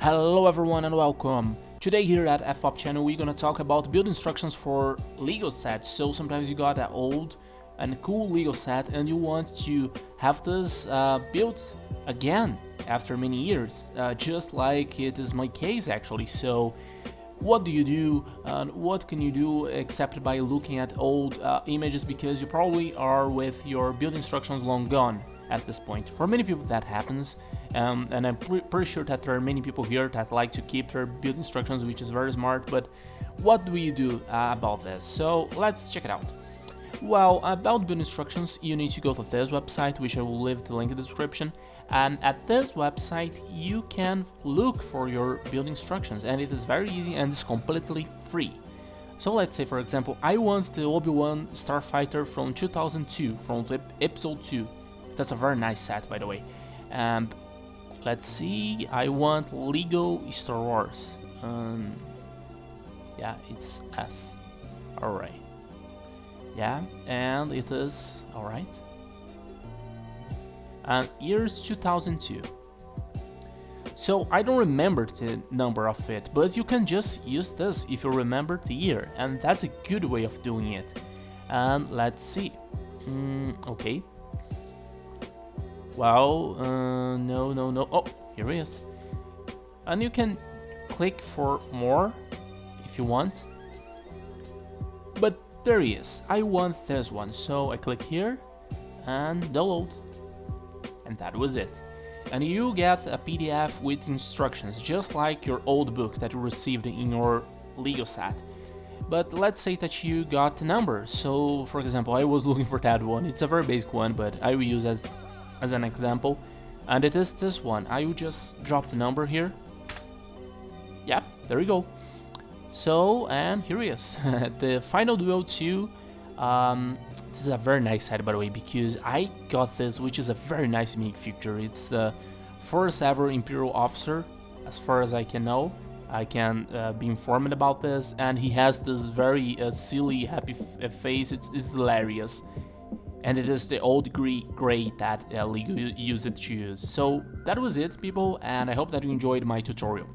Hello everyone and welcome! Today here at FPop channel we're gonna talk about build instructions for Lego sets. So sometimes you got an old and cool Lego set and you want to have this built again after many years, just like it is my case actually. So what do you do and what can you do except by looking at old images, because you probably are with your build instructions long gone at this point. For many people that happens, and I'm pretty sure that there are many people here that like to keep their build instructions, which is very smart. But what do we do about this? So let's check it out. Well, about build instructions, you need to go to this website, which I will leave the link in the description. And at this website you can look for your build instructions, and it is very easy and it's completely free. So let's say, for example, I want the Obi-Wan Starfighter from 2002, from episode 2. That's a very nice set, by the way. And let's see, I want Lego Star Wars. Yeah, it's S. Alright. Yeah, and it is alright. And here's 2002. So I don't remember the number of it, but you can just use this if you remember the year, and that's a good way of doing it. And let's see. Okay. Well, no. Oh, here it is. And you can click for more if you want. But there he is. I want this one, so I click here and download. And that was it. And you get a PDF with instructions, just like your old book that you received in your Lego set. But let's say that you got the number. So, for example, I was looking for that one. It's a very basic one, but I will use as an example. And it is this one. I will just drop the number here. Yeah, there we go. So, and here he is. The Final Duel 2. This is a very nice set, by the way, because I got this, which is a very nice minifigure. It's the first ever Imperial officer, as far as I can know. I can be informed about this, and he has this very silly, happy face. It's hilarious. And it is the old gray that Lego used to use. So that was it, people, and I hope that you enjoyed my tutorial.